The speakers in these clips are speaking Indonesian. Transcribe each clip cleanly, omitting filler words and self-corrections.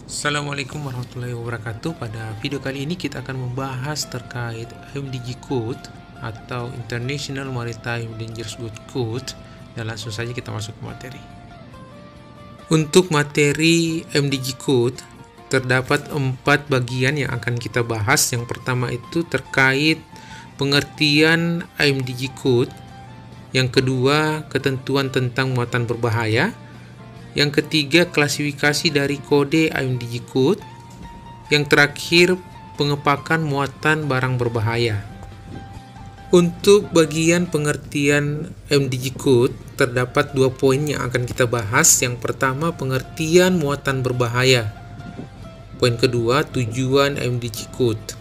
Assalamualaikum warahmatullahi wabarakatuh. Pada video kali ini kita akan membahas terkait IMDG Code atau International Maritime Dangerous Goods Code, dan langsung saja kita masuk ke materi. Untuk materi IMDG Code terdapat 4 bagian yang akan kita bahas. Yang pertama itu terkait pengertian IMDG Code, yang kedua ketentuan tentang muatan berbahaya, yang ketiga klasifikasi dari kode IMDG Code, yang terakhir pengepakan muatan barang berbahaya. Untuk bagian pengertian IMDG Code terdapat 2 poin yang akan kita bahas. Yang pertama pengertian muatan berbahaya, poin kedua tujuan IMDG Code.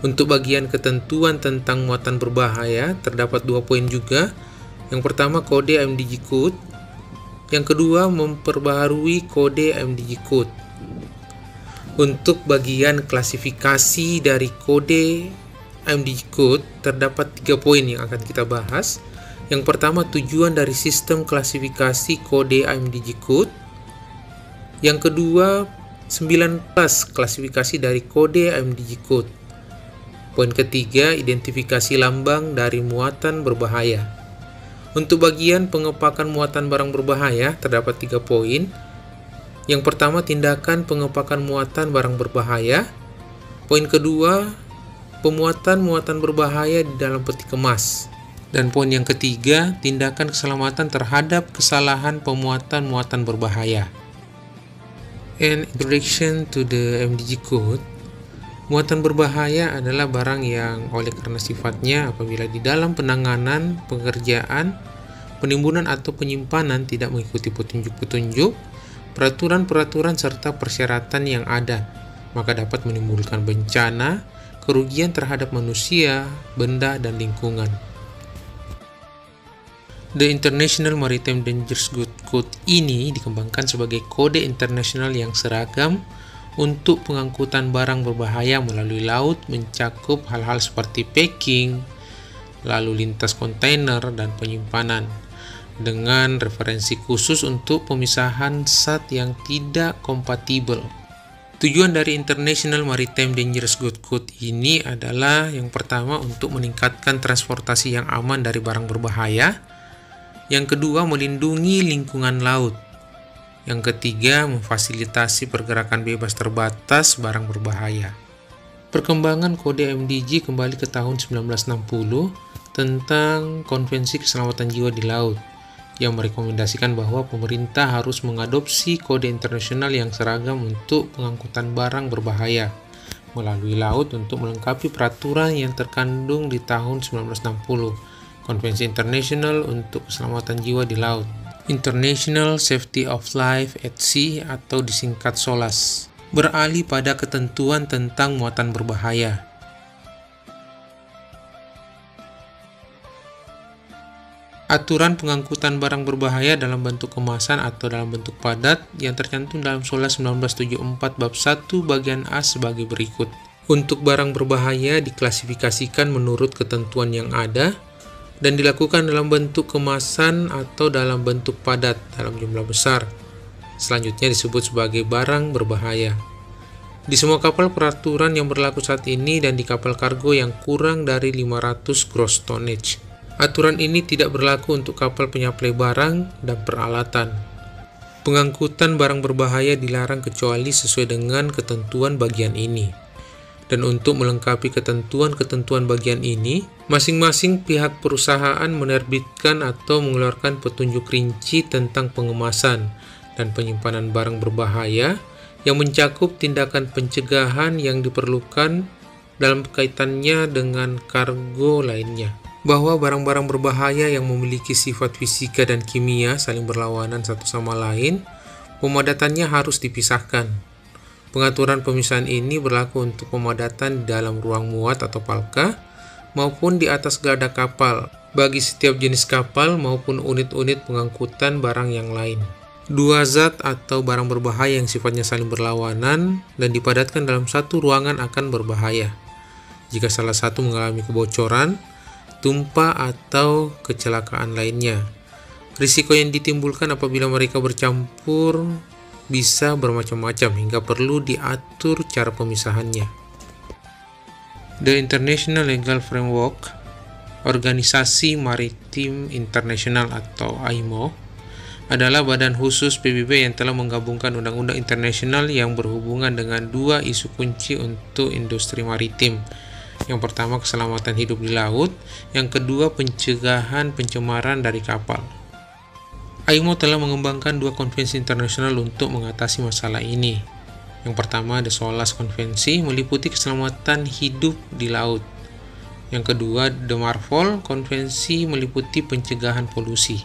Untuk bagian ketentuan tentang muatan berbahaya terdapat 2 poin juga. Yang pertama kode IMDG Code, yang kedua memperbaharui kode IMDG Code. Untuk bagian klasifikasi dari kode IMDG Code terdapat 3 poin yang akan kita bahas. Yang pertama tujuan dari sistem klasifikasi kode IMDG Code. Yang kedua 19 klasifikasi dari kode IMDG Code. Poin ketiga identifikasi lambang dari muatan berbahaya. Untuk bagian pengepakan muatan barang berbahaya terdapat 3 poin. Yang pertama tindakan pengepakan muatan barang berbahaya. Poin kedua pemuatan muatan berbahaya di dalam peti kemas. Dan poin yang ketiga tindakan keselamatan terhadap kesalahan pemuatan muatan berbahaya. An introduction to the IMDG Code. Muatan berbahaya adalah barang yang oleh karena sifatnya apabila di dalam penanganan, pekerjaan, penimbunan atau penyimpanan tidak mengikuti petunjuk-petunjuk, peraturan-peraturan serta persyaratan yang ada, maka dapat menimbulkan bencana, kerugian terhadap manusia, benda, dan lingkungan. The International Maritime Dangerous Goods Code ini dikembangkan sebagai kode internasional yang seragam untuk pengangkutan barang berbahaya melalui laut, mencakup hal-hal seperti packing, lalu lintas kontainer, dan penyimpanan, dengan referensi khusus untuk pemisahan zat yang tidak kompatibel. Tujuan dari International Maritime Dangerous Goods Code ini adalah yang pertama untuk meningkatkan transportasi yang aman dari barang berbahaya, yang kedua melindungi lingkungan laut, yang ketiga memfasilitasi pergerakan bebas terbatas barang berbahaya. Perkembangan kode IMDG kembali ke tahun 1960 tentang Konvensi Keselamatan Jiwa di Laut, yang merekomendasikan bahwa pemerintah harus mengadopsi kode internasional yang seragam untuk pengangkutan barang berbahaya melalui laut untuk melengkapi peraturan yang terkandung di tahun 1960, Konvensi Internasional untuk Keselamatan Jiwa di Laut, International Safety of Life at Sea atau disingkat SOLAS, beralih pada ketentuan tentang muatan berbahaya. Aturan pengangkutan barang berbahaya dalam bentuk kemasan atau dalam bentuk padat yang tercantum dalam SOLAS 1974 bab 1 bagian A sebagai berikut. Untuk barang berbahaya diklasifikasikan menurut ketentuan yang ada dan dilakukan dalam bentuk kemasan atau dalam bentuk padat dalam jumlah besar. Selanjutnya disebut sebagai barang berbahaya. Di semua kapal peraturan yang berlaku saat ini dan di kapal kargo yang kurang dari 500 gross tonnage. Aturan ini tidak berlaku untuk kapal penyaplai barang dan peralatan. Pengangkutan barang berbahaya dilarang kecuali sesuai dengan ketentuan bagian ini. Dan untuk melengkapi ketentuan-ketentuan bagian ini, masing-masing pihak perusahaan menerbitkan atau mengeluarkan petunjuk rinci tentang pengemasan dan penyimpanan barang berbahaya yang mencakup tindakan pencegahan yang diperlukan dalam kaitannya dengan kargo lainnya. Bahwa barang-barang berbahaya yang memiliki sifat fisika dan kimia saling berlawanan satu sama lain, pemadatannya harus dipisahkan. Pengaturan pemisahan ini berlaku untuk pemadatan di dalam ruang muat atau palka maupun di atas garda kapal bagi setiap jenis kapal maupun unit-unit pengangkutan barang yang lain. 2 zat atau barang berbahaya yang sifatnya saling berlawanan dan dipadatkan dalam satu ruangan akan berbahaya. Jika salah satu mengalami kebocoran, tumpah atau kecelakaan lainnya. Risiko yang ditimbulkan apabila mereka bercampur bisa bermacam-macam hingga perlu diatur cara pemisahannya. The International Legal Framework, Organisasi Maritim Internasional atau IMO, adalah badan khusus PBB yang telah menggabungkan undang-undang internasional yang berhubungan dengan dua isu kunci untuk industri maritim. Yang pertama, keselamatan hidup di laut. Yang kedua, pencegahan pencemaran dari kapal. IMO telah mengembangkan dua konvensi internasional untuk mengatasi masalah ini. Yang pertama, The SOLAS Konvensi, meliputi keselamatan hidup di laut. Yang kedua, The MARPOL Konvensi, meliputi pencegahan polusi.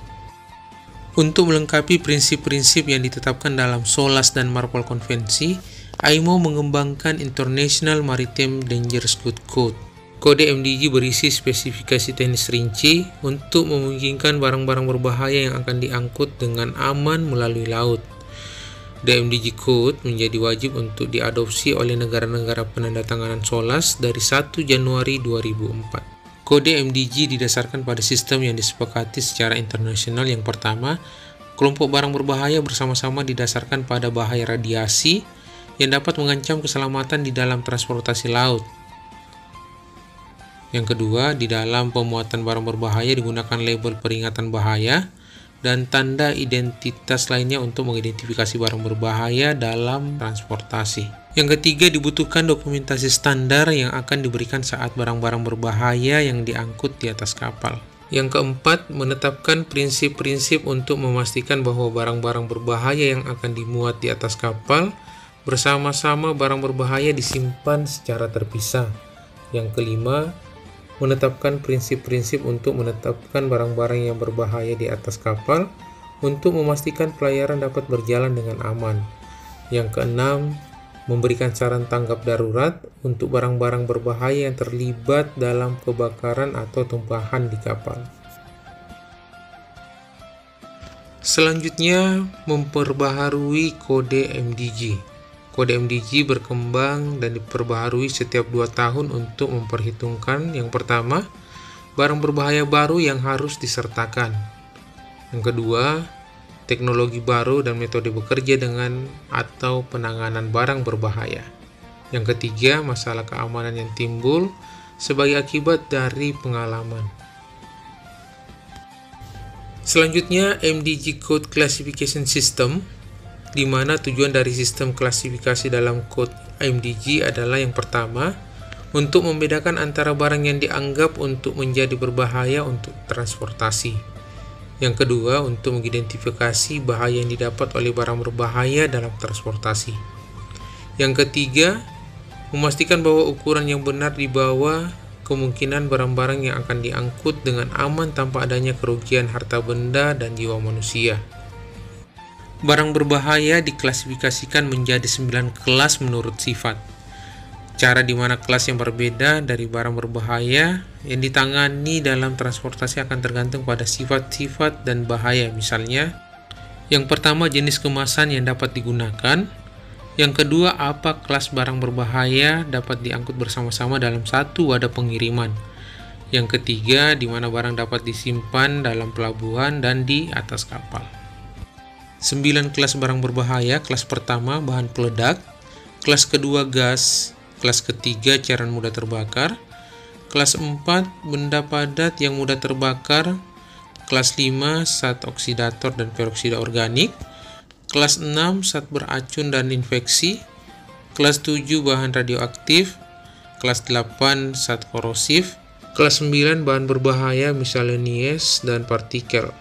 Untuk melengkapi prinsip-prinsip yang ditetapkan dalam SOLAS dan MARPOL Konvensi, IMO mengembangkan International Maritime Dangerous Goods Code. Kode MDG berisi spesifikasi teknis rinci untuk memungkinkan barang-barang berbahaya yang akan diangkut dengan aman melalui laut. The MDG Code menjadi wajib untuk diadopsi oleh negara-negara penandatanganan SOLAS dari 1 Januari 2004. Kode MDG didasarkan pada sistem yang disepakati secara internasional. Yang pertama, kelompok barang berbahaya bersama-sama didasarkan pada bahaya radiasi yang dapat mengancam keselamatan di dalam transportasi laut. Yang kedua, di dalam pemuatan barang berbahaya digunakan label peringatan bahaya dan tanda identitas lainnya untuk mengidentifikasi barang berbahaya dalam transportasi. Yang ketiga, dibutuhkan dokumentasi standar yang akan diberikan saat barang-barang berbahaya yang diangkut di atas kapal. Yang keempat, menetapkan prinsip-prinsip untuk memastikan bahwa barang-barang berbahaya yang akan dimuat di atas kapal bersama-sama barang berbahaya disimpan secara terpisah. Yang kelima, menetapkan prinsip-prinsip untuk menetapkan barang-barang yang berbahaya di atas kapal untuk memastikan pelayaran dapat berjalan dengan aman. Yang keenam, memberikan saran tanggap darurat untuk barang-barang berbahaya yang terlibat dalam kebakaran atau tumpahan di kapal. Selanjutnya, memperbaharui kode MDG. Kode MDG berkembang dan diperbaharui setiap 2 tahun untuk memperhitungkan yang pertama, barang berbahaya baru yang harus disertakan. Yang kedua, teknologi baru dan metode bekerja dengan atau penanganan barang berbahaya. Yang ketiga, masalah keamanan yang timbul sebagai akibat dari pengalaman. Selanjutnya, MDG Code Classification System, di mana tujuan dari sistem klasifikasi dalam kode MDG adalah yang pertama, untuk membedakan antara barang yang dianggap untuk menjadi berbahaya untuk transportasi. Yang kedua, untuk mengidentifikasi bahaya yang didapat oleh barang berbahaya dalam transportasi. Yang ketiga, memastikan bahwa ukuran yang benar di bawah kemungkinan barang-barang yang akan diangkut dengan aman tanpa adanya kerugian harta benda dan jiwa manusia. Barang berbahaya diklasifikasikan menjadi 9 kelas menurut sifat. Cara di mana kelas yang berbeda dari barang berbahaya yang ditangani dalam transportasi akan tergantung pada sifat-sifat dan bahaya. Misalnya, yang pertama, jenis kemasan yang dapat digunakan. Yang kedua, apa kelas barang berbahaya dapat diangkut bersama-sama dalam satu wadah pengiriman. Yang ketiga, di mana barang dapat disimpan dalam pelabuhan dan di atas kapal. 9 kelas barang berbahaya. Kelas pertama, bahan peledak. Kelas kedua, gas. Kelas ketiga, cairan mudah terbakar. Kelas 4, benda padat yang mudah terbakar. Kelas 5, zat oksidator dan peroksida organik. Kelas 6, zat beracun dan infeksi. Kelas 7, bahan radioaktif. Kelas 8, zat korosif. Kelas 9, bahan berbahaya miscellaneous dan partikel.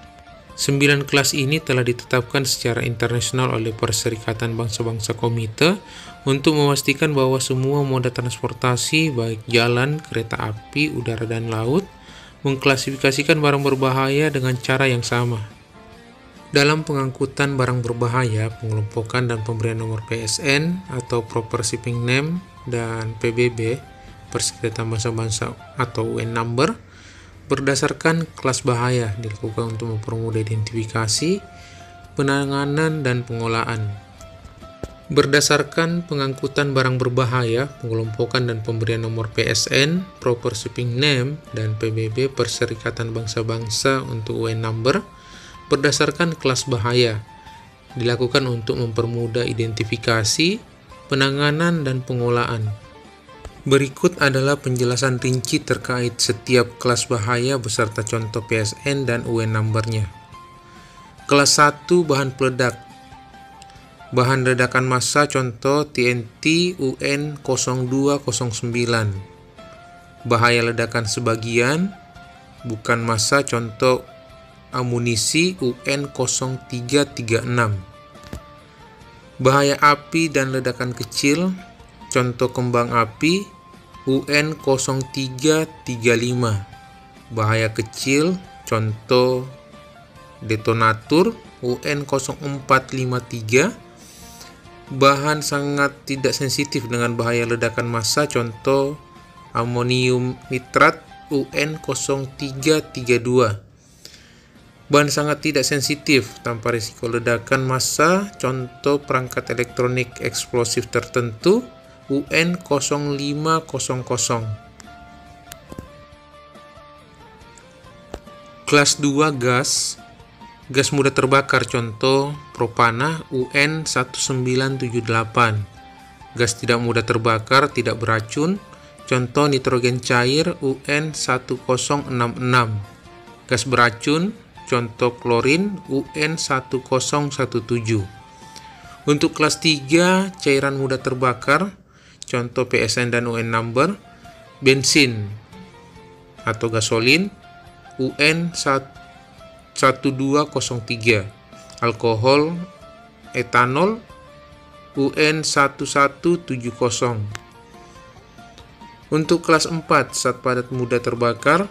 9 kelas ini telah ditetapkan secara internasional oleh Perserikatan Bangsa-Bangsa Komite untuk memastikan bahwa semua moda transportasi, baik jalan, kereta api, udara, dan laut, mengklasifikasikan barang berbahaya dengan cara yang sama. Dalam pengangkutan barang berbahaya, pengelompokan dan pemberian nomor PSN atau Proper Shipping Name dan PBB, Perserikatan Bangsa-Bangsa atau UN Number, berdasarkan kelas bahaya dilakukan untuk mempermudah identifikasi, penanganan, dan pengolahan. Berdasarkan pengangkutan barang berbahaya, pengelompokan dan pemberian nomor PSN, Proper Shipping Name, dan PBB Perserikatan Bangsa-Bangsa untuk UN Number, berdasarkan kelas bahaya. Dilakukan untuk mempermudah identifikasi, penanganan, dan pengolahan. Berikut adalah penjelasan rinci terkait setiap kelas bahaya beserta contoh PSN dan UN number-nya. Kelas 1 bahan peledak. Bahan ledakan massa contoh TNT UN 0209. Bahaya ledakan sebagian bukan massa contoh amunisi UN 0336. Bahaya api dan ledakan kecil contoh kembang api UN 0335. Bahaya kecil contoh detonatur UN 0453. Bahan sangat tidak sensitif dengan bahaya ledakan massa contoh amonium nitrat UN 0332. Bahan sangat tidak sensitif tanpa risiko ledakan massa contoh perangkat elektronik eksplosif tertentu UN 0500. Kelas 2 gas. Gas mudah terbakar contoh propana UN 1978. Gas tidak mudah terbakar, tidak beracun contoh nitrogen cair UN 1066. Gas beracun contoh klorin UN 1017. Untuk kelas 3 cairan mudah terbakar contoh PSN dan UN number, bensin atau gasolin UN 1203, alkohol, etanol UN 1170. Untuk kelas 4 zat padat mudah terbakar,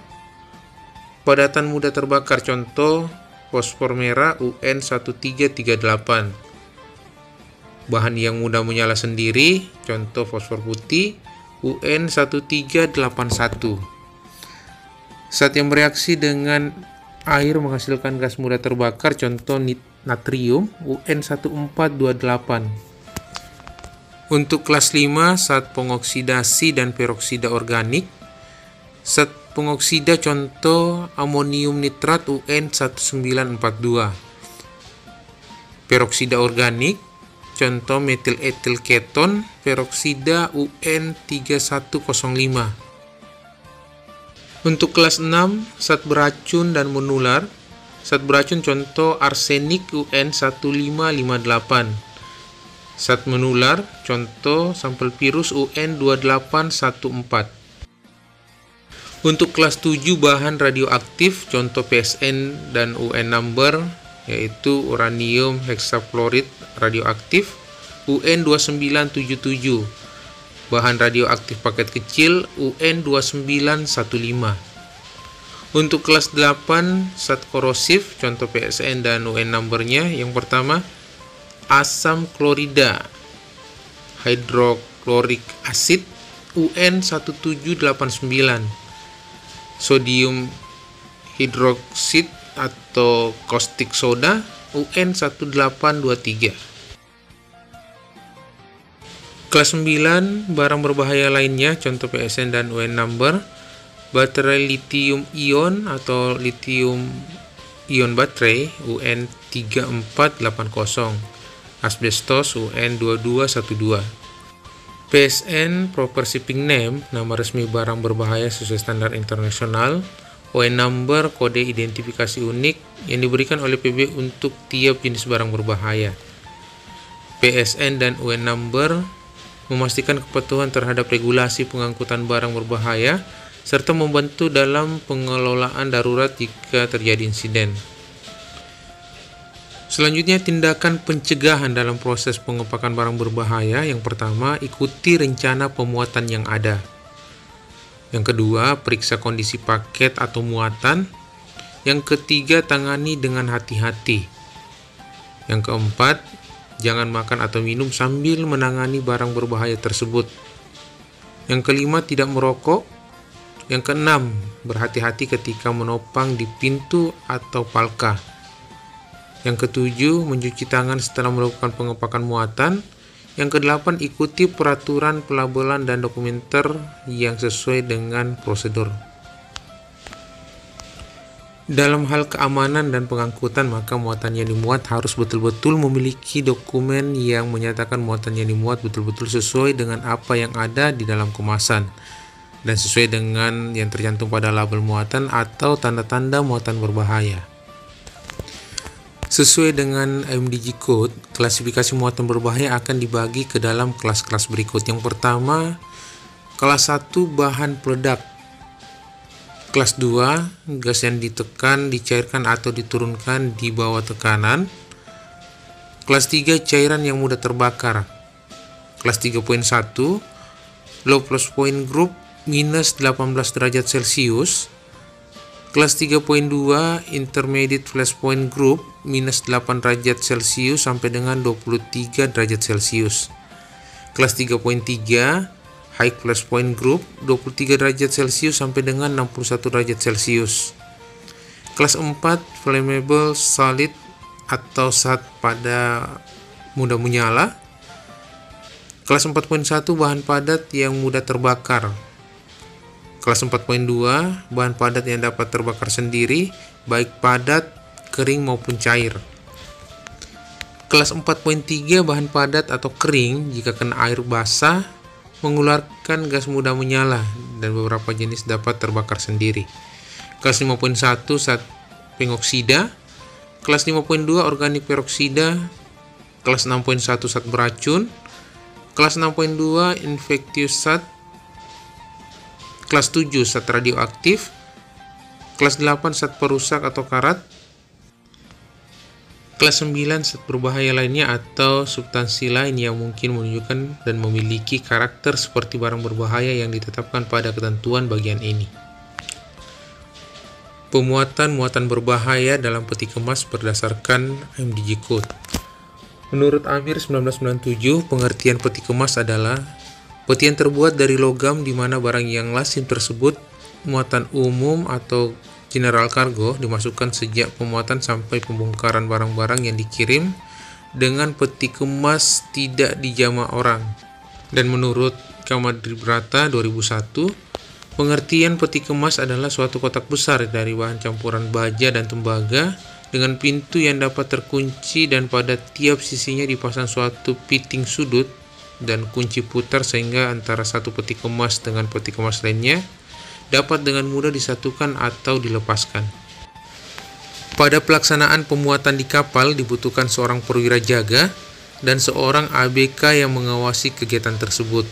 padatan mudah terbakar contoh fosfor merah UN 1338. Bahan yang mudah menyala sendiri contoh fosfor putih UN 1381. Zat yang bereaksi dengan air menghasilkan gas mudah terbakar contoh natrium UN 1428. Untuk kelas 5 zat pengoksidasi dan peroksida organik. Zat pengoksida contoh amonium nitrat UN 1942. Peroksida organik contoh metil etil keton peroksida UN 3105. Untuk kelas 6 zat beracun dan menular. Zat beracun contoh arsenik UN 1558. Zat menular contoh sampel virus UN 2814. Untuk kelas 7 bahan radioaktif contoh PSN dan UN number yaitu uranium hexafluorid radioaktif UN 2977. Bahan radioaktif paket kecil UN 2915. Untuk kelas 8 zat korosif contoh PSN dan UN number-nya yang pertama asam klorida hidroklorik asid UN 1789. Sodium hidroksid atau caustic soda UN 1823. Kelas 9 barang berbahaya lainnya contoh PSN dan UN number, baterai lithium ion atau lithium ion baterai UN 3480, asbestos UN 2212. PSN proper shipping name nama resmi barang berbahaya sesuai standar internasional, UN number kode identifikasi unik yang diberikan oleh PB untuk tiap jenis barang berbahaya. PSN dan UN number memastikan kepatuhan terhadap regulasi pengangkutan barang berbahaya serta membantu dalam pengelolaan darurat jika terjadi insiden. Selanjutnya, tindakan pencegahan dalam proses pengepakan barang berbahaya. Yang pertama, ikuti rencana pemuatan yang ada. Yang kedua, periksa kondisi paket atau muatan. Yang ketiga, tangani dengan hati-hati. Yang keempat, jangan makan atau minum sambil menangani barang berbahaya tersebut. Yang kelima, tidak merokok. Yang keenam, berhati-hati ketika menopang di pintu atau palka. Yang ketujuh, mencuci tangan setelah melakukan pengepakan muatan. Yang kedelapan, ikuti peraturan pelabelan dan dokumenter yang sesuai dengan prosedur. Dalam hal keamanan dan pengangkutan, maka muatan yang dimuat harus betul-betul memiliki dokumen yang menyatakan muatan yang dimuat betul-betul sesuai dengan apa yang ada di dalam kemasan dan sesuai dengan yang tercantum pada label muatan atau tanda-tanda muatan berbahaya. Sesuai dengan IMDG Code, klasifikasi muatan berbahaya akan dibagi ke dalam kelas-kelas berikut. Yang pertama, kelas 1 bahan peledak. Kelas 2, gas yang ditekan, dicairkan atau diturunkan di bawah tekanan. Kelas 3, cairan yang mudah terbakar. Kelas 3.1, low plus point group minus 18 derajat Celcius. Kelas 3.2, intermediate flash point group minus 8 derajat Celcius sampai dengan 23 derajat Celcius. Kelas 3.3, high flash point group 23 derajat Celcius sampai dengan 61 derajat Celcius. Kelas 4, flammable solid atau zat pada mudah menyala. Kelas 4.1, bahan padat yang mudah terbakar. Kelas 4.2, bahan padat yang dapat terbakar sendiri, baik padat, kering maupun cair. Kelas 4.3, bahan padat atau kering jika kena air basah, mengeluarkan gas mudah menyala dan beberapa jenis dapat terbakar sendiri. Kelas 5.1, zat pengoksida. Kelas 5.2, organik peroksida. Kelas 6.1, zat beracun. Kelas 6.2, infectious zat. Kelas 7, zat radioaktif. Kelas 8, zat perusak atau karat. Kelas 9, zat berbahaya lainnya atau substansi lain yang mungkin menunjukkan dan memiliki karakter seperti barang berbahaya yang ditetapkan pada ketentuan bagian ini. Pemuatan muatan berbahaya dalam peti kemas berdasarkan IMDG Code. Menurut Amir 1997, pengertian peti kemas adalah peti yang terbuat dari logam di mana barang yang lazim tersebut muatan umum atau general cargo dimasukkan sejak pemuatan sampai pembongkaran barang-barang yang dikirim dengan peti kemas tidak dijama orang. Dan menurut Kamadribrata 2001, pengertian peti kemas adalah suatu kotak besar dari bahan campuran baja dan tembaga dengan pintu yang dapat terkunci dan pada tiap sisinya dipasang suatu piting sudut dan kunci putar sehingga antara satu peti kemas dengan peti kemas lainnya dapat dengan mudah disatukan atau dilepaskan. Pada pelaksanaan pemuatan di kapal dibutuhkan seorang perwira jaga dan seorang ABK yang mengawasi kegiatan tersebut.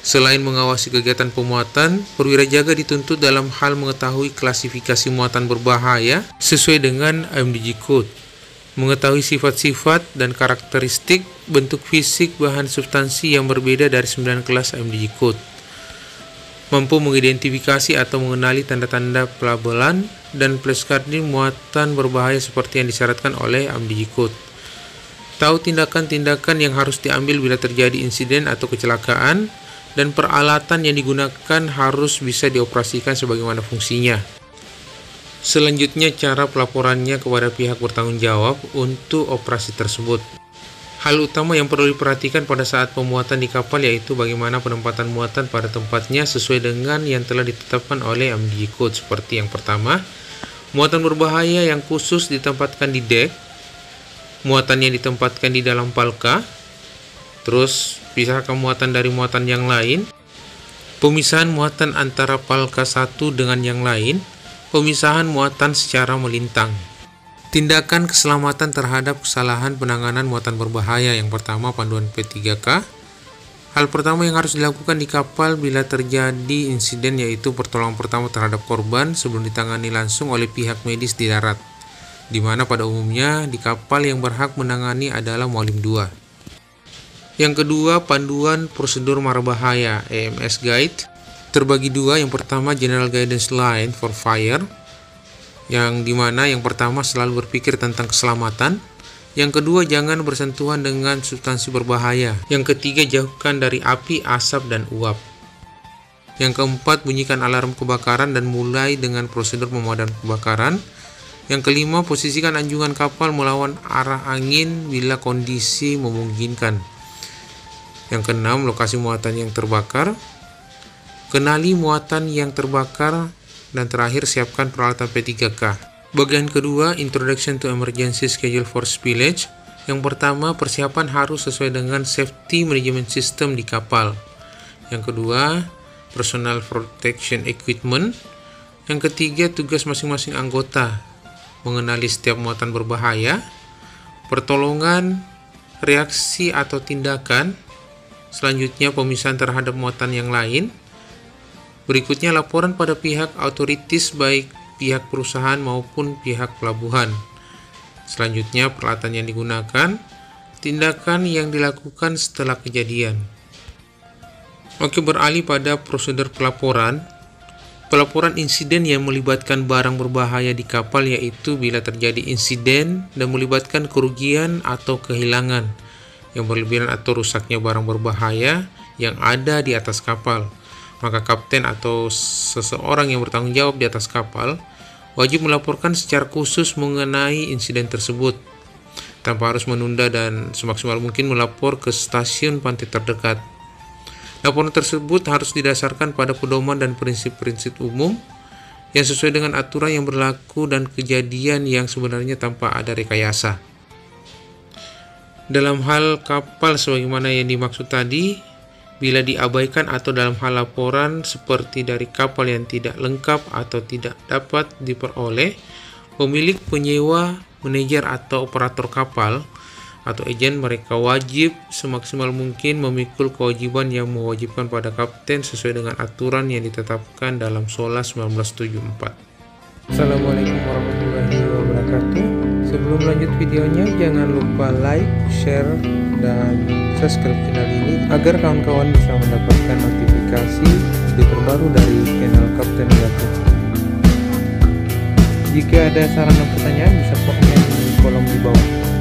Selain mengawasi kegiatan pemuatan, perwira jaga dituntut dalam hal mengetahui klasifikasi muatan berbahaya sesuai dengan IMDG Code, mengetahui sifat-sifat dan karakteristik bentuk fisik bahan substansi yang berbeda dari 9 kelas IMDG Code, mampu mengidentifikasi atau mengenali tanda-tanda pelabelan dan placarding muatan berbahaya seperti yang disyaratkan oleh IMDG Code, tahu tindakan-tindakan yang harus diambil bila terjadi insiden atau kecelakaan, dan peralatan yang digunakan harus bisa dioperasikan sebagaimana fungsinya. Selanjutnya, cara pelaporannya kepada pihak bertanggung jawab untuk operasi tersebut. Hal utama yang perlu diperhatikan pada saat pemuatan di kapal yaitu bagaimana penempatan muatan pada tempatnya sesuai dengan yang telah ditetapkan oleh IMDG Code. Seperti yang pertama, muatan berbahaya yang khusus ditempatkan di dek, muatan yang ditempatkan di dalam palka, terus pisahkan muatan dari muatan yang lain, pemisahan muatan antara palka satu dengan yang lain, pemisahan muatan secara melintang. Tindakan keselamatan terhadap kesalahan penanganan muatan berbahaya. Yang pertama, panduan P3K. Hal pertama yang harus dilakukan di kapal bila terjadi insiden yaitu pertolongan pertama terhadap korban sebelum ditangani langsung oleh pihak medis di darat, di mana pada umumnya di kapal yang berhak menangani adalah Mualim 2. Yang kedua, panduan prosedur mara bahaya EMS Guide terbagi dua. Yang pertama, General Guidance Line for Fire, yang dimana yang pertama selalu berpikir tentang keselamatan, yang kedua jangan bersentuhan dengan substansi berbahaya, yang ketiga jauhkan dari api, asap, dan uap, yang keempat bunyikan alarm kebakaran dan mulai dengan prosedur pemadam kebakaran, yang kelima posisikan anjungan kapal melawan arah angin bila kondisi memungkinkan, yang keenam lokasi muatan yang terbakar, kenali muatan yang terbakar, dan terakhir siapkan peralatan P3K. Bagian kedua, Introduction to Emergency Schedule for Spillage. Yang pertama, persiapan harus sesuai dengan Safety Management System di kapal. Yang kedua, Personal Protection Equipment. Yang ketiga, tugas masing-masing anggota mengenali setiap muatan berbahaya, pertolongan, reaksi atau tindakan, selanjutnya pemisahan terhadap muatan yang lain, berikutnya laporan pada pihak authorities baik pihak perusahaan maupun pihak pelabuhan, selanjutnya peralatan yang digunakan, tindakan yang dilakukan setelah kejadian. Oke, beralih pada prosedur pelaporan. Pelaporan insiden yang melibatkan barang berbahaya di kapal yaitu bila terjadi insiden dan melibatkan kerugian atau kehilangan yang berlebihan atau rusaknya barang berbahaya yang ada di atas kapal. Maka kapten atau seseorang yang bertanggung jawab di atas kapal wajib melaporkan secara khusus mengenai insiden tersebut tanpa harus menunda dan semaksimal mungkin melapor ke stasiun pantai terdekat. Laporan tersebut harus didasarkan pada pedoman dan prinsip-prinsip umum yang sesuai dengan aturan yang berlaku dan kejadian yang sebenarnya tanpa ada rekayasa. Dalam hal kapal sebagaimana yang dimaksud tadi, bila diabaikan atau dalam hal laporan seperti dari kapal yang tidak lengkap atau tidak dapat diperoleh, pemilik, penyewa, manajer atau operator kapal atau agen mereka wajib semaksimal mungkin memikul kewajiban yang mewajibkan pada kapten sesuai dengan aturan yang ditetapkan dalam SOLAS 1974. Assalamualaikum warahmatullahi wabarakatuh. Sebelum lanjut videonya, jangan lupa like, share, dan subscribe channel ini agar kawan-kawan bisa mendapatkan notifikasi video terbaru dari channel Kapten Gatot. Jika ada saran dan pertanyaan bisa komen di kolom di bawah.